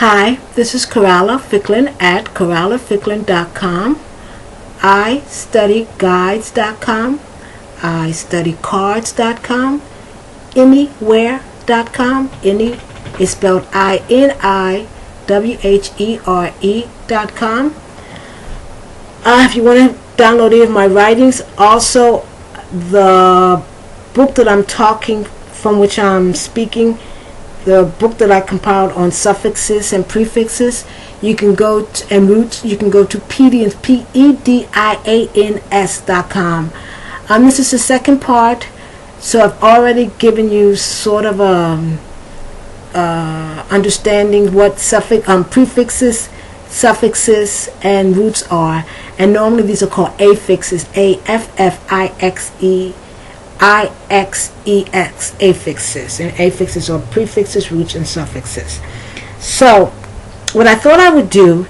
Hi, this is Coralla Ficklin at corallaficklin.com. I study guides.com. I study cards.com. Anywhere.com. Any is spelled INIWHERE.com. If you want to download any of my writings, also the book that I'm talking from, which I'm speaking, the book that I compiled on suffixes and prefixes, you can go to, and roots, you can go to PEDIANS.com. This is the second part, so I've already given you sort of a understanding what prefixes, suffixes, and roots are, and normally these are called affixes, AFFIXES, affixes, and affixes are prefixes, roots, and suffixes. So what I thought I would do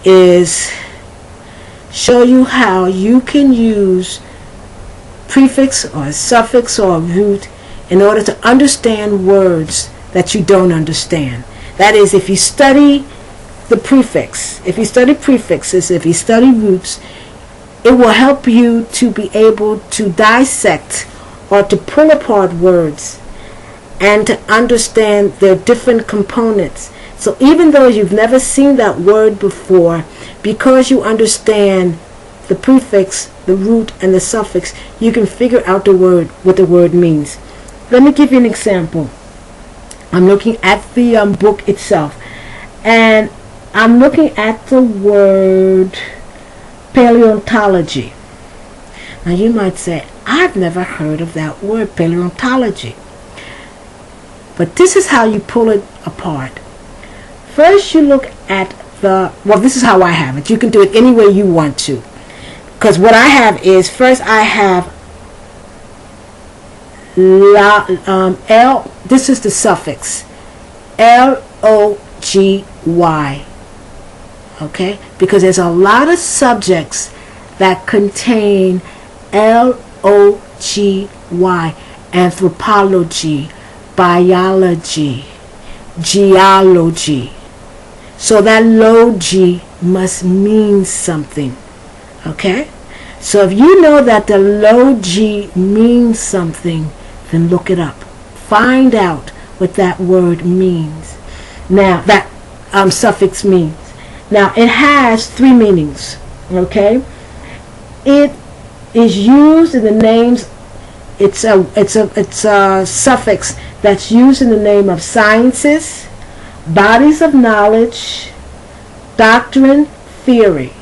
is show you how you can use prefix or suffix or root in order to understand words that you don't understand. That is, if you study the prefix, if you study prefixes, if you study roots, it will help you to be able to dissect or to pull apart words and to understand their different components. So even though you've never seen that word before, because you understand the prefix, the root, and the suffix, you can figure out the word, what the word means. Let me give you an example. I'm looking at the book itself, and I'm looking at the word paleontology. Now you might say, I've never heard of that word, paleontology. But this is how you pull it apart. First you look at this is how I have it. You can do it any way you want to. Because what I have is, first I have this is the suffix, L-O-G-Y. Okay? Because there's a lot of subjects that contain L-O-G-Y. Anthropology, biology, geology. So that logy must mean something. Okay? So if you know that the logy means something, then look it up. Find out what that word means. Now, that suffix means. Now, it has three meanings. Okay? It is used in the names. It's a suffix that's used in the name of sciences, bodies of knowledge, doctrine, theory.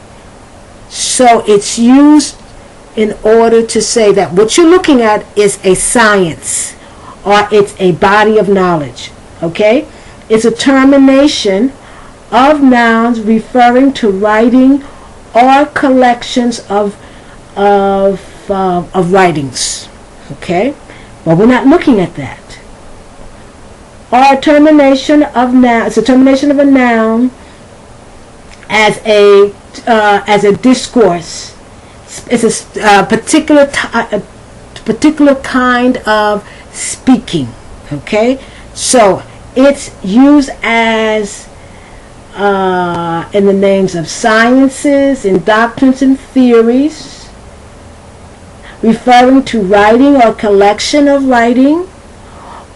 So it's used in order to say that what you're looking at is a science or it's a body of knowledge. Okay? It's a termination of nouns referring to writing or collections of writings. Okay? But we're not looking at that. Or termination of noun. It's a termination of a noun as a discourse. It's a particular kind of speaking. Okay? So it's used as in the names of sciences, in doctrines and theories, referring to writing or collection of writing,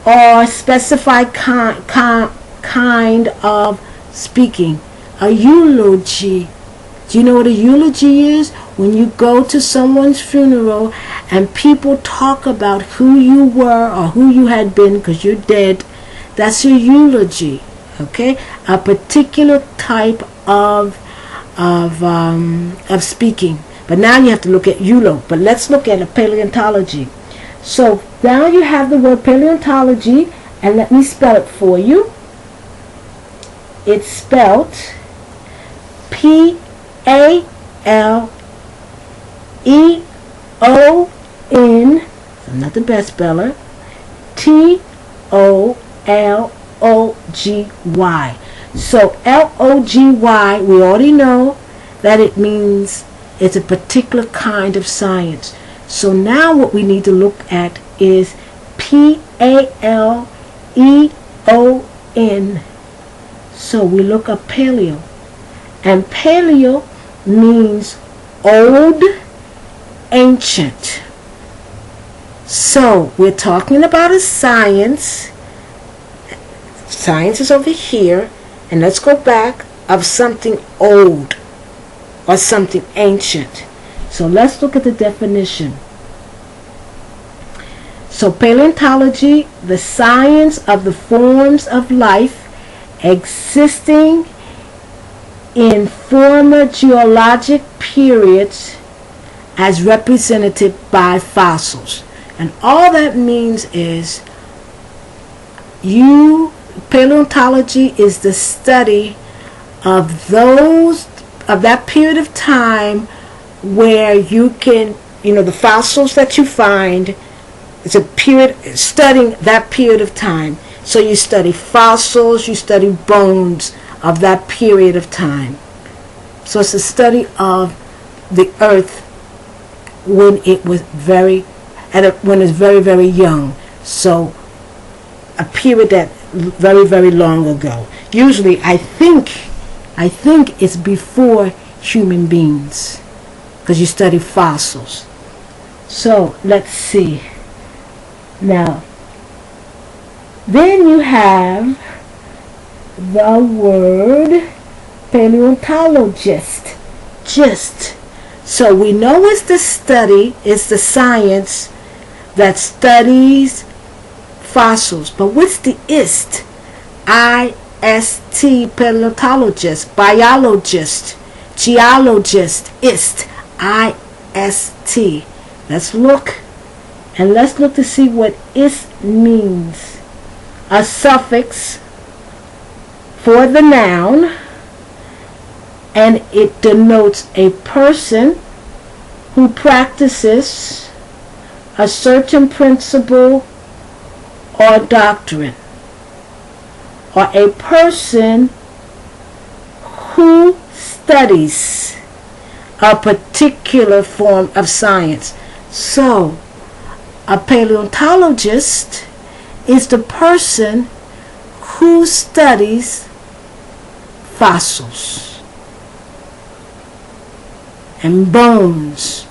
or specified kind of speaking. A eulogy. Do you know what a eulogy is? When you go to someone's funeral and people talk about who you were or who you had been because you're dead, that's a eulogy. Okay? A particular type of speaking. But now you have to look at eulo. But let's look at a paleontology. So now you have the word paleontology, and let me spell it for you. It's spelled P-A-L-E-O-N, I'm not the best speller, T-O-L-O-G-Y. So L-O-G-Y, we already know that it means it's a particular kind of science. So now what we need to look at is P-A-L-E-O-N. So we look up paleo. And paleo means old, ancient. So we're talking about a science. Science is over here. And let's go back of something old or something ancient. So let's look at the definition. So paleontology, the science of the forms of life existing in former geologic periods as represented by fossils. And all that means is paleontology is the study of that period of time where you can, the fossils that you find. It's a period, studying that period of time. So you study fossils, you study bones of that period of time. So it's a study of the earth when it was very, very young. So a period that very, very long ago. Usually I think it's before human beings, because you study fossils. So let's see. Now, then you have the word paleontologist. So we know it's the science that studies fossils. But what's the ist? I-S-T, paleontologist, biologist, geologist, ist, I-S-T. Let's look. And let's look to see what ist means. A suffix for the noun, and it denotes a person who practices a certain principle or doctrine, or a person who studies a particular form of science. So, a paleontologist is the person who studies fossils and bones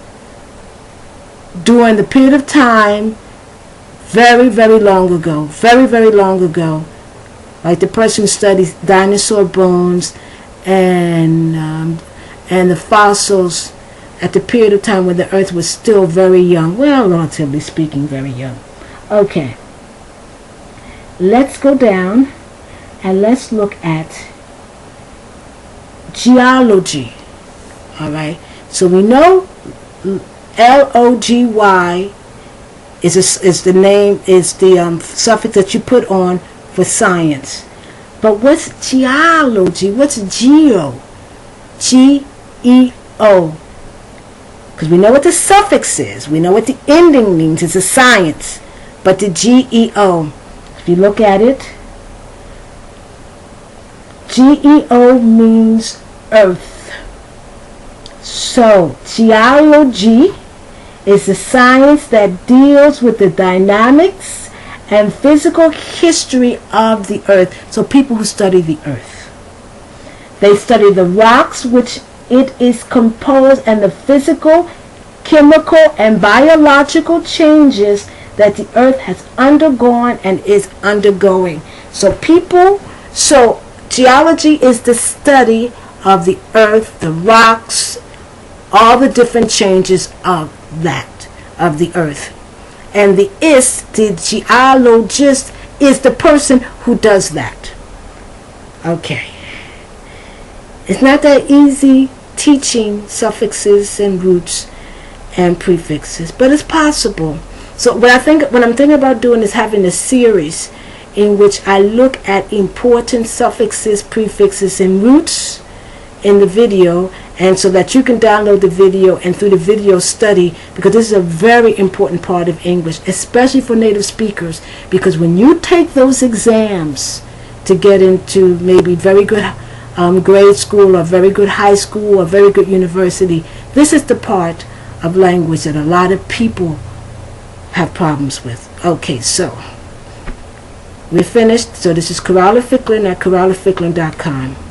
during the period of time very, very long ago. Very, very long ago. Like the person who studies dinosaur bones and the fossils at the period of time when the earth was still very young. Well, relatively speaking, very young. Okay. Let's go down and let's look at geology. Alright. So we know L-O-G-Y is the name, is the suffix that you put on for science. But what's geology? What's geo? G-E-O. Because we know what the suffix is. We know what the ending means. It's a science. But the G-E-O, if you look at it, G-E-O means earth. So, geology is the science that deals with the dynamics and physical history of the earth. So people who study the earth. They study the rocks which it is composed and the physical, chemical, and biological changes that the earth has undergone and is undergoing. So geology is the study of the earth, the rocks, all the different changes of the earth. And the geologist, is the person who does that. Okay. It's not that easy teaching suffixes and roots and prefixes, but it's possible. So what I'm thinking about doing is having a series in which I look at important suffixes, prefixes, and roots in the video, and so that you can download the video and through the video study, because this is a very important part of English, especially for native speakers, because when you take those exams to get into maybe very good grade school or very good high school or very good university, this is the part of language that a lot of people have problems with. Okay, so We're finished. So this is Carola Ficklin at CarolaFicklin.com.